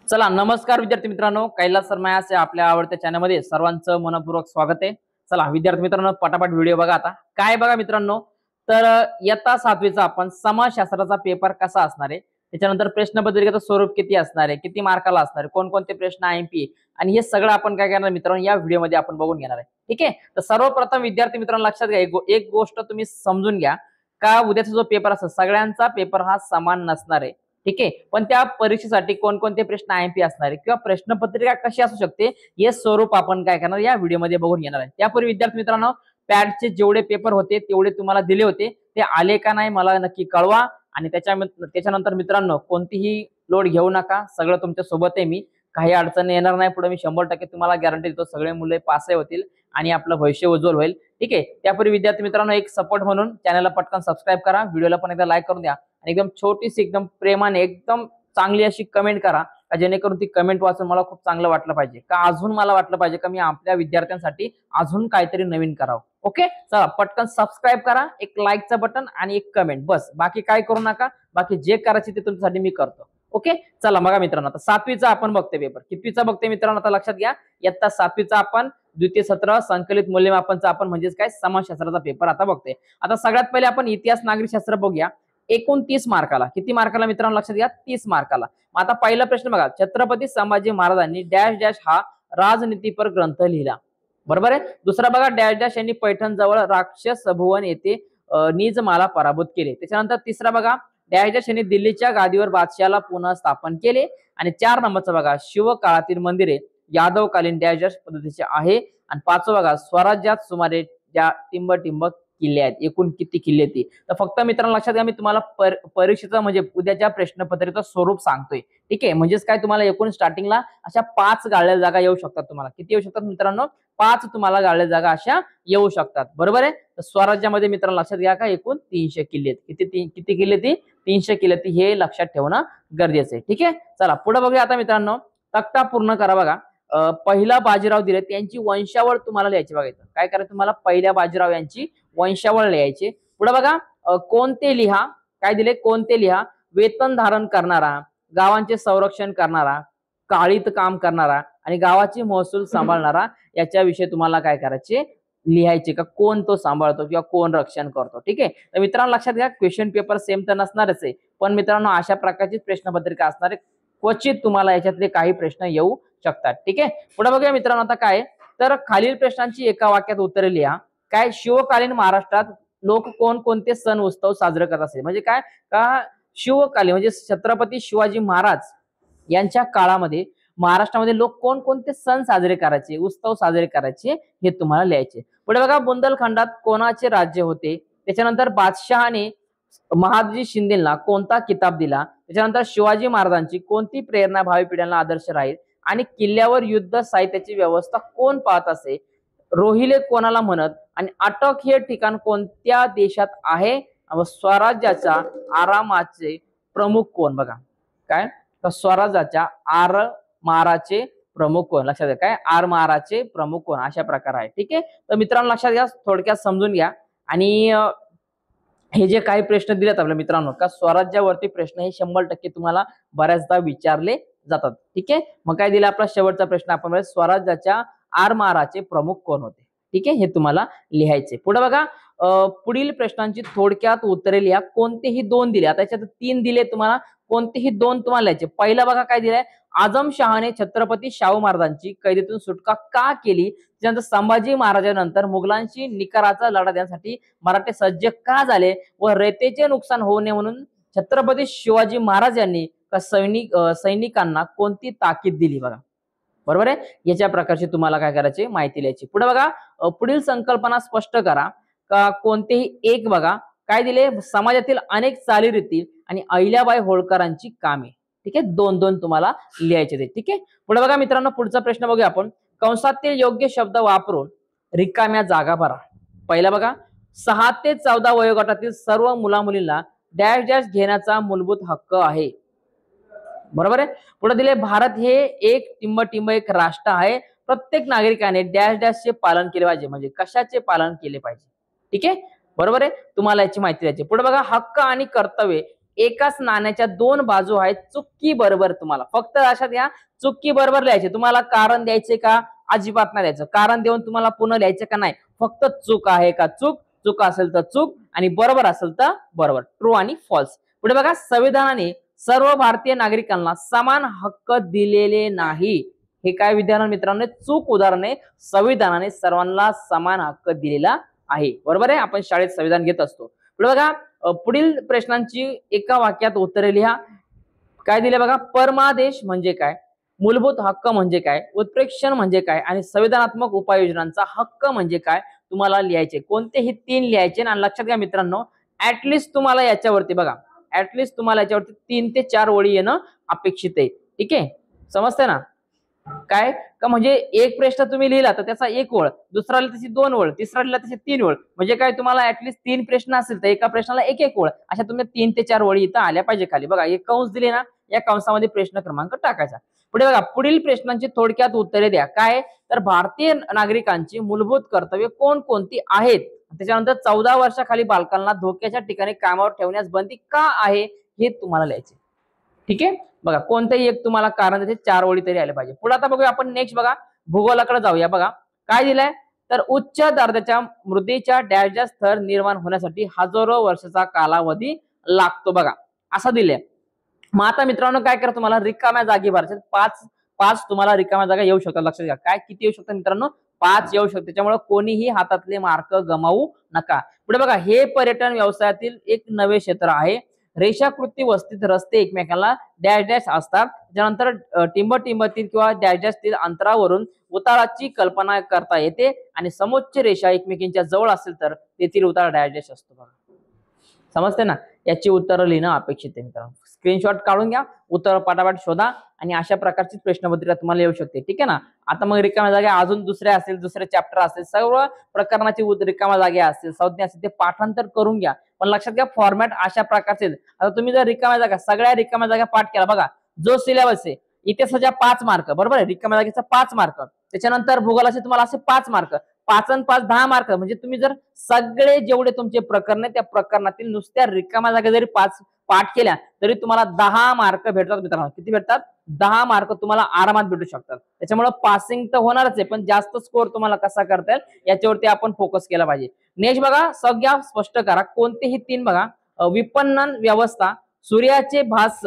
चला नमस्कार विद्यार्थी मित्रांनो, कैलास सरमायाचे आपल्या आवडत्या चॅनलमध्ये सर्वांचं मनपूर्वक स्वागत आहे। चला विद्यार्थी मित्रांनो, पटापट व्हिडिओ बघा। आता काय बघा मित्रांनो, तर इयत्ता 7वीचा आपण समाजशास्त्राचा पेपर कसा असणार आहे, त्याच्यानंतर प्रश्नपत्रिकेचं स्वरूप किती असणार आहे, किती मार्काला असणार आहे, कोणकोणते प्रश्न आयएमपी आणि हे सगळं आपण काय करणार मित्रांनो या व्हिडिओमध्ये आपण बघून घेणार आहे। ठीक आहे, तर सर्वप्रथम विद्यार्थी मित्रांनो लक्षात घ्या, एक गोष्ट तुम्ही समजून घ्या का उद्याचा जो पेपर असतो सगळ्यांचा पेपर हा समान नसणार आहे। ठीक आहे, पण त्या परीक्षेसाठी कोणकोणते प्रश्न आयएमपी असणार आहे किंवा प्रश्नपत्रिका कशी असू शकते हे स्वरूप आपण काय करणार या व्हिडिओमध्ये बघून घेणार आहे। त्यापूर्वी विद्यार्थी मित्रांनो, पॅडचे जेवढे पेपर होते तेवढे तुम्हाला दिले होते, ते आले का नाही मला नक्की कळवा। आणि त्याच्यानंतर मित्रांनो कोणतीही लोड घेऊ नका, सगळं तुमच्या सोबत आहे मी, काही अडचण येणार नाही पुढे, मी 100% तुम्हाला गॅरंटी देतो सगळे मुले पास होतील आणि आपलं भविष्य उज्ज्वल होईल। ठीक आहे, त्यापूर्वी विद्यार्थी मित्रांनो एक सपोर्ट म्हणून चॅनलला पटकन सबस्क्राईब करा, व्हिडिओला पण एकदा लाईक करून द्या आणि एकदम छोटीशी एकदम प्रेमाने एकदम चांगली अशी कमेंट करा, जेणेकरून ती कमेंट वाचून मला खूप चांगलं वाटलं पाहिजे, का अजून मला वाटलं पाहिजे का मी आपल्या विद्यार्थ्यांसाठी अजून काहीतरी नवीन करावं। ओके, चला पटकन सबस्क्राईब करा, एक लाईकचं बटन आणि एक कमेंट, बस बाकी काय करू नका, बाकी जे करायचे ते तुमच्यासाठी मी करतो। ओके, चला बघा मित्रांनो, आता 7वीचा आपण बघतोय पेपर, कितवीचा बघतोय मित्रांनो आता लक्षात घ्या, इयत्ता 7वीचा आपण द्वितीय सत्र संकलित मूल्यमापनचा आपण म्हणजेच काय समाजशास्त्राचा पेपर आता बघतोय। आता सगळ्यात पहिले आपण इतिहास नागरिकशास्त्र बघूया। एकूण 30 मार्काला, किती मार्काला मित्रांनो लक्षात घ्या, 30 मार्काला। आता पहिला प्रश्न बघा, छत्रपती संभाजी महाराजांनी डॅश डॅश हा राजनीतीपर ग्रंथ लिहिला, बरोबर आहे। दुसरा बघा, डॅश डॅश यांनी पैठण जवळ राक्षस भुवन येथे निजमाला पराभूत केले। त्याच्यानंतर तिसरा बघा, डॅश डॅश यांनी दिल्लीच्या गादीवर बादशाहला पुन्हा स्थापन केले। आणि 4 नंबरचा बघा, शिवकाळातील मंदिरे यादवकालीन डॅश डॅश पद्धतीचे आहे। आणि 5 बघा, स्वराज्यात सुमारे ज्या टिंब किल्ले आहेत, एकूण किती किल्ले ती, तर फक्त मित्रांनो लक्षात घ्या, मी तुम्हाला परीक्षेचा म्हणजे उद्याच्या प्रश्नपत्रिकेचं स्वरूप सांगतोय। ठीक आहे, म्हणजेच काय तुम्हाला एकूण स्टार्टिंगला अशा 5 गाळल्या जागा येऊ शकतात, तुम्हाला किती येऊ शकतात मित्रांनो, 5 तुम्हाला गाळल्या जागा अशा येऊ शकतात, बरोबर आहे। तर स्वराज्यामध्ये मित्रांनो लक्षात घ्या का एकूण 300 किल्ले, किती किल्ले ती 300 किल्ले ती, हे लक्षात ठेवणं गरजेचं आहे। ठीक आहे, चला पुढे बघूया आता मित्रांनो, तक्ता पूर्ण करा बघा। पहिला बाजीराव दिले त्यांची वंशावळ तुम्हाला लिहायची, बघायचं काय करायचं तुम्हाला, पहिल्या बाजीराव यांची वंशावळ लिहायची। पुढे बघा, कोणते लिहा, काय दिले कोणते लिहा, वेतन धारण करणारा, गावांचे संरक्षण करणारा, काळीत काम करणारा आणि गावाची महसूल सांभाळणारा, याच्याविषयी तुम्हाला काय करायचे लिहायचे, का कोण तो सांभाळतो किंवा कोण रक्षण करतो। ठीक आहे, तर मित्रांनो लक्षात घ्या, क्वेश्चन पेपर सेम तर नसणारच आहे, पण मित्रांनो अशा प्रकारची प्रश्नपत्रिका असणार आहे, क्वचित तुम्हाला याच्यातले काही प्रश्न येऊ शकतात। ठीक आहे, पुढे बघूया मित्रांनो, आता काय तर खालील प्रश्नांची एका वाक्यात उत्तरे लिहा। काय, शिवकालीन महाराष्ट्रात लोक कोणकोणते सण उत्सव साजरे करत असे, म्हणजे काय का शिवकालीन म्हणजे छत्रपती शिवाजी महाराज यांच्या काळामध्ये महाराष्ट्रामध्ये लोक कोणकोणते सण साजरे करायचे, उत्सव साजरे करायचे, हे तुम्हाला लिहायचे। पुढे बघा, बुंदेलखंडात कोणाचे राज्य होते, त्याच्यानंतर बादशहाने महादजी शिंदेला कोणता किताब दिला, त्याच्यानंतर शिवाजी महाराजांची कोणती प्रेरणा भावी पिढ्यांना आदर्श राहील, आणि किल्ल्यावर युद्ध साहित्याची व्यवस्था कोण पाहत असे, रोहिले कोणाला म्हणत, आणि अटक हे ठिकाण कोणत्या देशात आहे, स्वराज्याच्या आरामाचे प्रमुख कोण, बघा काय तर स्वराज्याच्या आरमाराचे प्रमुख कोण, लक्षात घ्या काय आरमाराचे प्रमुख कोण, अशा प्रकार आहे। ठीक आहे, तर मित्रांनो लक्षात घ्या, थोडक्यात समजून घ्या। आणि हे जे काही प्रश्न दिलेत आपल्या मित्रांनो, का स्वराज्यावरती प्रश्न हे 100% तुम्हाला बऱ्याचदा विचारले जातात। ठीक आहे, मग काय दिला आपला शेवटचा प्रश्न आपण, स्वराज्याच्या आरमाराचे प्रमुख कोण होते। ठीक आहे, हे तुम्हाला लिहायचे। पुढे बघा, पुढील प्रश्नांची थोडक्यात उत्तरे लिहा, कोणतेही 2 दिले, आता याच्यात 3 दिले तुम्हाला, कोणतेही 2 तुम्हाला लिहायचे। पहिला बघा काय दिलाय, आजमशहाने छत्रपती शाहू महाराजांची कैदेतून सुटका का केली, त्यानंतर संभाजी महाराजांनंतर मुघलांशी निकराचा लढा देण्यासाठी मराठे सज्ज का झाले, व रयतेचे नुकसान होऊ नये म्हणून छत्रपती शिवाजी महाराज यांनी सैनिकांना कोणती ताकीद दिली, बघा बरोबर आहे। याच्या प्रकारची तुम्हाला काय करायची माहिती लिहायची। पुढे बघा, पुढील संकल्पना स्पष्ट करा, का कोणतेही एक बघा काय दिले, समाजातील अनेक चालीरीती आणि अहिल्याबाई होळकरांची कामे। ठीक आहे, 2-2 तुम्हाला लिहायचे ते। ठीक आहे, पुढे बघा मित्रांनो, पुढचा प्रश्न बघूया आपण, कंसातील योग्य शब्द वापरून रिकाम्या जागा भरा। पहिला बघा, 6 ते 14 वयोगटातील सर्व मुला मुलींना डॅश डॅश घेण्याचा मूलभूत हक्क आहे, बरोबर आहे। पुढे दिले, भारत हे एक टिंब एक राष्ट्र आहे, प्रत्येक नागरिकाने डॅश डॅशचे पालन केले पाहिजे, म्हणजे कशाचे पालन केले पाहिजे। ठीक आहे, बरोबर आहे, तुम्हाला याची माहिती द्यायची। पुढे बघा, हक्क आणि कर्तव्य एकाच नाण्याच्या दोन बाजू आहेत चुक्की बरोबर. तुम्हाला फक्त अशात या चुक्की बरोबर लिहायचे. तुम्हाला कारण द्यायचे का? अजिबात नाही द्यायचं. कारण देऊन तुम्हाला पुन्हा लिहायचं का? नाही. फक्त चूक आहे का? चूक. चूक असेल तर चूक आणि बरोबर असेल तर बरोबर. ट्रू आणि फॉल्स. पुढे बघा, संविधानाने सर्व भारतीय नागरिकांना समान हक्क दिलेले नाही. हे काय विद्यार्थी मित्रांनो? चूक उदाहरण आहे. संविधानाने सर्वांना समान हक्क दिलेला आहे. बरोबर आहे. आपण शाळेत संविधान घेत असतो. पुढे बघा, पुढील प्रश्नांची एका वाक्यात उत्तरे लिहा. काय दिले बघा? परमादेश म्हणजे काय? मूलभूत हक्क म्हणजे काय? उत्प्रेक्षण म्हणजे काय? आणि संविधानात्मक उपाययोजनांचा हक्क म्हणजे काय? तुम्हाला लिहायचे. कोणतेही 3 लिहायचे. आणि लक्षात घ्या मित्रांनो, ऍटलिस्ट तुम्हाला याच्यावरती बघा, ऍटलिस्ट तुम्हाला याच्यावरती 3 ते 4 ओळी येणं अपेक्षित आहे. ठीक आहे, समजते ना? काय का म्हणजे एक प्रश्न तुम्ही लिहिला तर त्याचा 1 ओळ, दुसरा लिहिला तशी 2 ओळ, तिसरा लिहिला तशी 3 ओळ. म्हणजे काय, तुम्हाला ऍटलिस्ट 3 प्रश्न असेल तर एका प्रश्नाला 1-1 ओळ, अशा तुम्ही 3 ते 4 ओळी इथं आल्या पाहिजे खाली. बघा, एक कंस दिले ना, या कंसामध्ये प्रश्न क्रमांक टाकायचा. पुढे बघा, पुढील प्रश्नांची थोडक्यात उत्तरे द्या. काय तर भारतीय नागरिकांची मूलभूत कर्तव्य कोणकोणती आहेत? त्याच्यानंतर 14 वर्षाखाली बालकांना धोक्याच्या ठिकाणी कामावर ठेवण्यास बंदी का आहे हे तुम्हाला लिहायचे. ठीक आहे, बघा कोणतंही एक तुम्हाला कारण देते, 4 ओळी तरी आले पाहिजे. पुढे आता बघूया आपण नेक्स्ट. बघा, भूगोलाकडे जाऊया. बघा काय दिलंय, तर उच्च दर्जाच्या मृदेच्या डॅशचा स्तर निर्माण होण्यासाठी हजारो वर्षाचा कालावधी लागतो. बघा असं दिलंय. मग आता मित्रांनो काय करा, तुम्हाला रिकाम्या जागी भरायचे. 5 तुम्हाला रिकाम्या जागा येऊ शकतात. लक्षात घ्या, काय किती येऊ शकतात मित्रांनो? 5 येऊ शकते. त्याच्यामुळे कोणीही हातातले मार्क गमावू नका. पुढे बघा, हे पर्यटन व्यवसायातील एक नवे क्षेत्र आहे. रेषाकृती वस्तीत रस्ते एकमेकांना डॅश डॅश असतात. त्यानंतर टिंबतील किंवा डॅश डॅशतील अंतरावरून उताराची कल्पना करता येते आणि समोच्च रेषा एकमेकींच्या जवळ असेल तर तेथील उतार डॅश डॅश असतो. बघा समजते ना? याची उत्तरं लिहिणं अपेक्षित आहे मित्रांनो. स्क्रीनशॉट काढून घ्या, उत्तर पाठापाठ शोधा आणि अशा प्रकारची प्रश्नपत्रिका तुम्हाला येऊ शकते. ठीक आहे ना? आता मग रिकाम्या जागा अजून दुसरे असेल, दुसरे चॅप्टर असेल, सर्व प्रकरणाची रिकाम्या जागा असतील, संज्ञा असतील, ते पाठांतर करून घ्या. पण लक्षात घ्या, फॉर्मॅट अशा प्रकारचे. आता तुम्ही जर रिकाम्या जागा सगळ्या रिकाम्या जागा पाठ केला, बघा जो सिलेबस आहे इतिहासाच्या 5 मार्क, बरोबर आहे, रिकाम्या जागेचा 5 मार्क, त्याच्यानंतर भूगोलाचे तुम्हाला असे 5 मार्क, 5 आणि 5 10 मार्क. म्हणजे तुम्ही जर सगळे जेवढे तुमचे प्रकरण आहे त्या प्रकरणातील नुसत्या रिकाम्या जागा जरी 5 पाठ केल्या तरी तुम्हाला 10 मार्क भेटतात मित्रांनो. किती भेटतात? 10 मार्क तुम्हाला आरामात भेटू शकतात. त्याच्यामुळे पासिंग तर होणारच आहे, पण जास्त स्कोर तुम्हाला कसा करता येईल याच्यावरती आपण फोकस केला पाहिजे. नेक्स्ट बघा, संज्ञा स्पष्ट करा. कोणतेही 3 बघा, विपणन व्यवस्था, सूर्याचे भास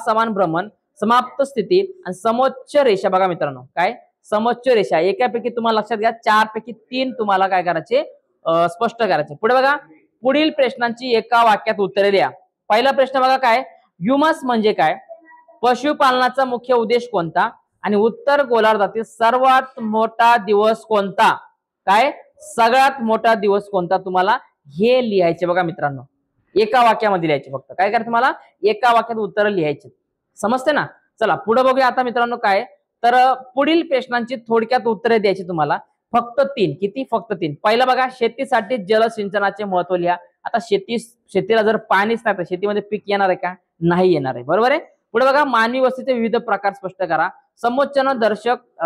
समान भ्रमण, समाप्त स्थिती आणि समोच्च रेषा. बघा मित्रांनो, काय समोच्च रेषा एकापैकी तुम्हाला लक्षात घ्या 4 पैकी 3 तुम्हाला काय करायचे, स्पष्ट करायचे. पुढे बघा, पुढील प्रश्नांची एका वाक्यात उत्तरे द्या. पहिला प्रश्न बघा, काय ह्युमस म्हणजे काय? पशुपालनाचा मुख्य उद्देश कोणता? आणि उत्तर गोलार्धातील सर्वात मोठा दिवस कोणता? काय सगळ्यात मोठा दिवस कोणता? तुम्हाला हे लिहायचे. बघा मित्रांनो, एका वाक्यामध्ये लिहायचे. फक्त काय करा, तुम्हाला एका वाक्यात उत्तर लिहायचे. समजते ना? चला पुढे बघूया आता मित्रांनो. काय तर पुढील प्रश्नांची थोडक्यात उत्तरे द्यायची तुम्हाला. फक्त 3. किती? फक्त 3. पहिला बघा, शेतीसाठी जलसिंचनाचे महत्व लिहा. आता शेतीला जर पाणीच नाही तर शेतीमध्ये पीक येणार आहे का? नाही येणार आहे. बरोबर आहे. पुढे बघा, मानवी वस्तीचे विविध प्रकार स्पष्ट करा. समोच्चन दर्शक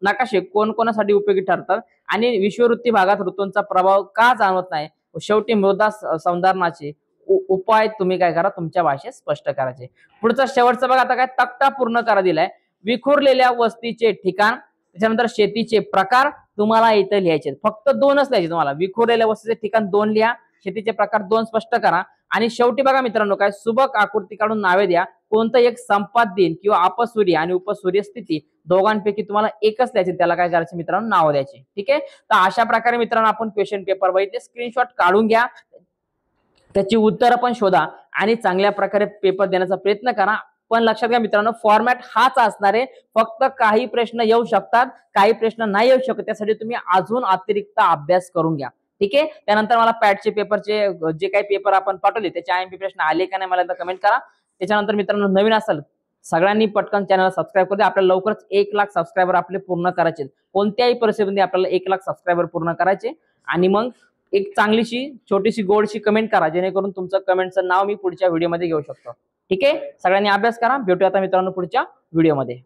नकाशे कोणकोणासाठी उपयोगी ठरतात आणि विषुववृत्ती भागात ऋतूंचा प्रभाव का जाणवत नाही? शेवटी मृदा संधारणाचे उपाय तुम्ही काय करा, तुमच्या भाषेत स्पष्ट करायचे. पुढचा शेवटचा बघा, आता काय तक्ता पूर्ण करा दिलाय. विखुरलेल्या वस्तीचे ठिकाण, त्याच्यानंतर शेतीचे प्रकार तुम्हाला इथं लिहायचे. फक्त 2च लिहायचे तुम्हाला. विखुरलेल्या वस्तीचे ठिकाण 2 लिहा, शेतीचे प्रकार 2 स्पष्ट करा. आणि शेवटी बघा मित्रांनो, काय सुबक आकृती काढून नावे द्या. कोणतं एक संपादन किंवा अपसूर्य आणि उपसूर्य स्थिती दोघांपैकी तुम्हाला एकच द्यायचे, त्याला काय करायचे मित्रांनो, नाव द्यायचे. ठीक आहे. तर अशा प्रकारे मित्रांनो आपण क्वेश्चन पेपर बघितले. स्क्रीनशॉट काढून घ्या, त्याची उत्तरं पण शोधा आणि चांगल्या प्रकारे पेपर देण्याचा प्रयत्न करा. पण लक्षात घ्या मित्रांनो, फॉर्मॅट हाच असणार आहे. फक्त काही प्रश्न येऊ शकतात, काही प्रश्न नाही येऊ शकत. त्यासाठी तुम्ही अजून अतिरिक्त अभ्यास करून घ्या. ठीक आहे. त्यानंतर मला पॅटचे पेपरचे जे काही पेपर आपण पाठवले त्याचे IMP प्रश्न आले का नाही मला कमेंट करा. त्याच्यानंतर मित्रांनो, नवीन असाल सगळ्यांनी पटकन चॅनलला सबस्क्राईब करू द्या. आपल्याला लवकरच 1 लाख सबस्क्रायबर आपले पूर्ण करायचे. कोणत्याही परिस्थितीमध्ये आपल्याला 1 लाख सबस्क्रायबर पूर्ण करायचे. आणि मग एक चांगलीशी छोटीशी गोडशी कमेंट करा, जेणेकरून तुमचं कमेंटचं नाव मी पुढच्या व्हिडिओमध्ये घेऊ शकतो. ठीक आहे. सगळ्यांनी अभ्यास करा. भेटूया आता मित्रांनो पुढच्या व्हिडिओमध्ये.